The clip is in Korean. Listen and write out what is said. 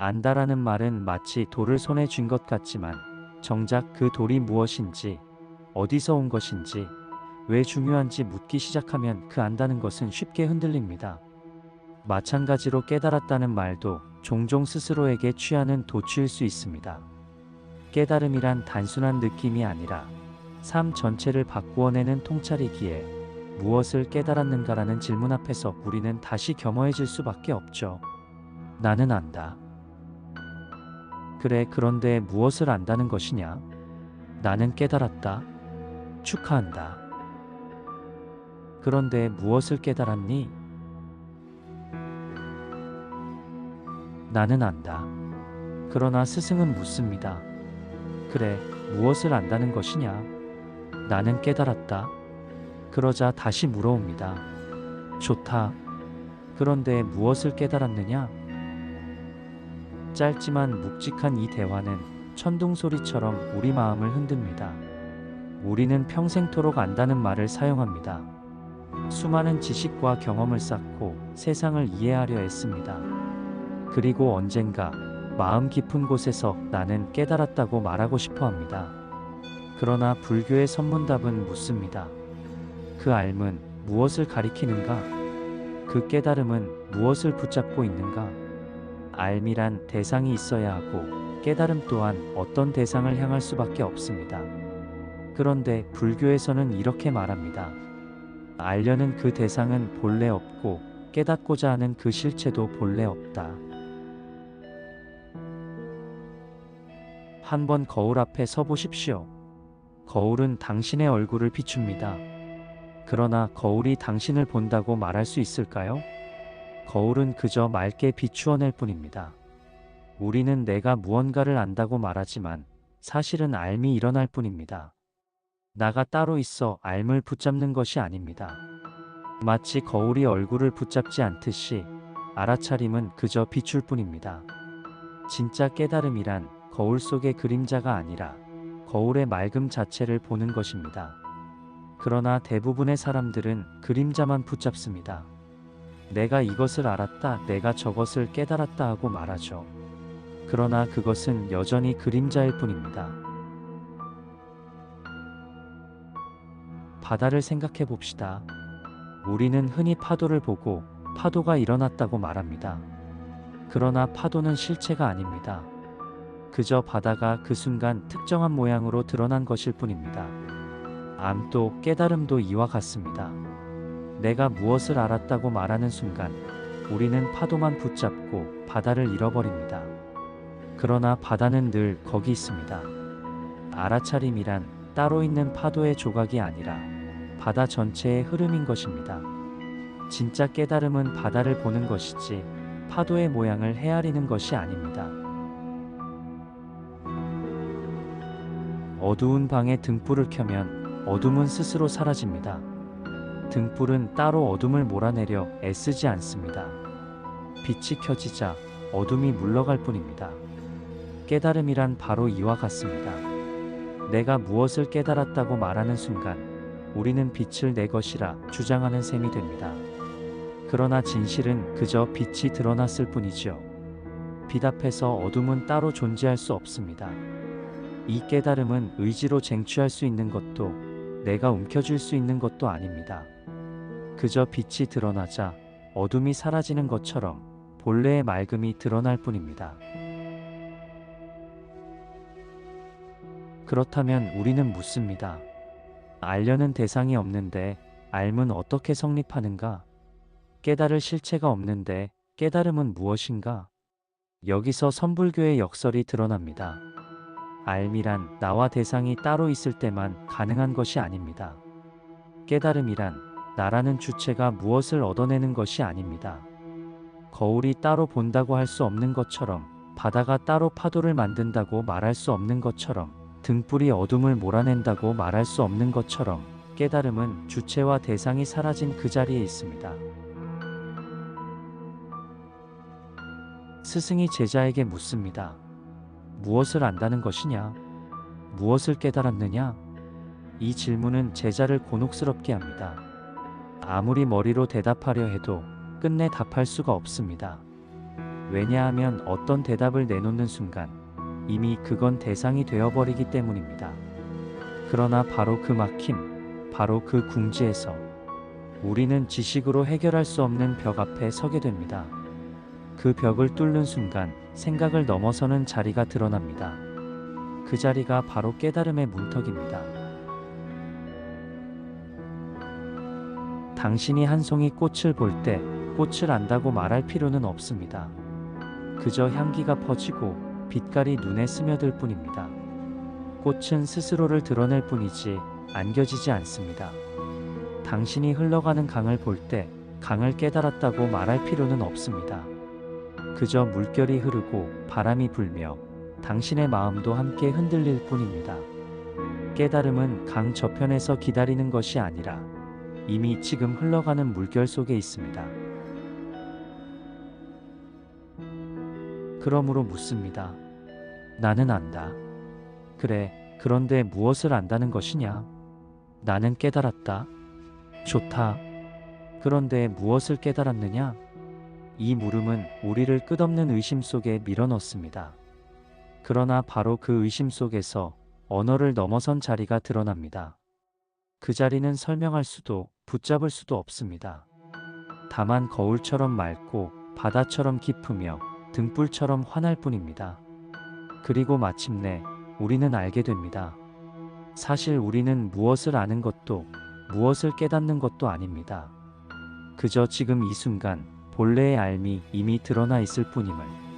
안다라는 말은 마치 돌을 손에 쥔 것 같지만 정작 그 돌이 무엇인지, 어디서 온 것인지, 왜 중요한지 묻기 시작하면 그 안다는 것은 쉽게 흔들립니다. 마찬가지로 깨달았다는 말도 종종 스스로에게 취하는 도취일 수 있습니다. 깨달음이란 단순한 느낌이 아니라 삶 전체를 바꾸어내는 통찰이기에 무엇을 깨달았는가라는 질문 앞에서 우리는 다시 겸허해질 수밖에 없죠. 나는 안다. 그래, 그런데 무엇을 안다는 것이냐? 나는 깨달았다. 축하한다. 그런데 무엇을 깨달았니? 나는 안다. 그러나 스승은 묻습니다. 그래, 무엇을 안다는 것이냐? 나는 깨달았다. 그러자 다시 물어옵니다. 좋다. 그런데 무엇을 깨달았느냐? 짧지만 묵직한 이 대화는 천둥소리처럼 우리 마음을 흔듭니다. 우리는 평생토록 안다는 말을 사용합니다. 수많은 지식과 경험을 쌓고 세상을 이해하려 애씁니다. 그리고 언젠가 마음 깊은 곳에서 나는 깨달았다고 말하고 싶어 합니다. 그러나 불교의 선문답은 묻습니다. 그 알문 무엇을 가리키는가? 그 깨달음은 무엇을 붙잡고 있는가? 알미란 대상이 있어야 하고 깨달음 또한 어떤 대상을 향할 수밖에 없습니다. 그런데 불교에서는 이렇게 말합니다. 알려는 그 대상은 본래 없고 깨닫고자 하는 그 실체도 본래 없다. 한번 거울 앞에 서 보십시오. 거울은 당신의 얼굴을 비춥니다. 그러나 거울이 당신을 본다고 말할 수 있을까요? 거울은 그저 맑게 비추어낼 뿐입니다. 우리는 내가 무언가를 안다고 말하지만 사실은 알미 일어날 뿐입니다. 나가 따로 있어 알을 붙잡는 것이 아닙니다. 마치 거울이 얼굴을 붙잡지 않듯이 알아차림은 그저 비출 뿐입니다. 진짜 깨달음이란 거울 속의 그림자가 아니라 거울의 맑음 자체를 보는 것입니다. 그러나 대부분의 사람들은 그림자만 붙잡습니다. 내가 이것을 알았다, 내가 저것을 깨달았다 하고 말하죠. 그러나 그것은 여전히 그림자일 뿐입니다. 바다를 생각해 봅시다. 우리는 흔히 파도를 보고 파도가 일어났다고 말합니다. 그러나 파도는 실체가 아닙니다. 그저 바다가 그 순간 특정한 모양으로 드러난 것일 뿐입니다. 암도 깨달음도 이와 같습니다. 내가 무엇을 알았다고 말하는 순간 우리는 파도만 붙잡고 바다를 잃어버립니다. 그러나 바다는 늘 거기 있습니다. 알아차림이란 따로 있는 파도의 조각이 아니라 바다 전체의 흐름인 것입니다. 진짜 깨달음은 바다를 보는 것이지 파도의 모양을 헤아리는 것이 아닙니다. 어두운 방에 등불을 켜면 어둠은 스스로 사라집니다. 등불은 따로 어둠을 몰아내려 애쓰지 않습니다. 빛이 켜지자 어둠이 물러갈 뿐입니다. 깨달음이란 바로 이와 같습니다. 내가 무엇을 깨달았다고 말하는 순간 우리는 빛을 내 것이라 주장하는 셈이 됩니다. 그러나 진실은 그저 빛이 드러났을 뿐이죠. 빛 앞에서 어둠은 따로 존재할 수 없습니다. 이 깨달음은 의지로 쟁취할 수 있는 것도 내가 움켜쥘 수 있는 것도 아닙니다. 그저 빛이 드러나자 어둠이 사라지는 것처럼 본래의 맑음이 드러날 뿐입니다. 그렇다면 우리는 묻습니다. 알려는 대상이 없는데 알은 어떻게 성립하는가? 깨달을 실체가 없는데 깨달음은 무엇인가? 여기서 선불교의 역설이 드러납니다. 알미란 나와 대상이 따로 있을 때만 가능한 것이 아닙니다. 깨달음이란 나라는 주체가 무엇을 얻어내는 것이 아닙니다. 거울이 따로 본다고 할 수 없는 것처럼, 바다가 따로 파도를 만든다고 말할 수 없는 것처럼, 등불이 어둠을 몰아낸다고 말할 수 없는 것처럼 깨달음은 주체와 대상이 사라진 그 자리에 있습니다. 스승이 제자에게 묻습니다. 무엇을 안다는 것이냐? 무엇을 깨달았느냐? 이 질문은 제자를 곤혹스럽게 합니다. 아무리 머리로 대답하려 해도 끝내 답할 수가 없습니다. 왜냐하면 어떤 대답을 내놓는 순간 이미 그건 대상이 되어버리기 때문입니다. 그러나 바로 그 막힘, 바로 그 궁지에서 우리는 지식으로 해결할 수 없는 벽 앞에 서게 됩니다. 그 벽을 뚫는 순간 생각을 넘어서는 자리가 드러납니다. 그 자리가 바로 깨달음의 문턱입니다. 당신이 한 송이 꽃을 볼 때 꽃을 안다고 말할 필요는 없습니다. 그저 향기가 퍼지고 빛깔이 눈에 스며들 뿐입니다. 꽃은 스스로를 드러낼 뿐이지 안겨지지 않습니다. 당신이 흘러가는 강을 볼 때 강을 깨달았다고 말할 필요는 없습니다. 그저 물결이 흐르고 바람이 불며 당신의 마음도 함께 흔들릴 뿐입니다. 깨달음은 강 저편에서 기다리는 것이 아니라 이미 지금 흘러가는 물결 속에 있습니다. 그러므로 묻습니다. 나는 안다. 그래, 그런데 무엇을 안다는 것이냐? 나는 깨달았다. 좋다. 그런데 무엇을 깨달았느냐? 이 물음은 우리를 끝없는 의심 속에 밀어넣습니다. 그러나 바로 그 의심 속에서 언어를 넘어선 자리가 드러납니다. 그 자리는 설명할 수도 붙잡을 수도 없습니다. 다만 거울처럼 맑고 바다처럼 깊으며 등불처럼 환할 뿐입니다. 그리고 마침내 우리는 알게 됩니다. 사실 우리는 무엇을 아는 것도 무엇을 깨닫는 것도 아닙니다. 그저 지금 이 순간 본래의 알미 이미 드러나 있을 뿐임을.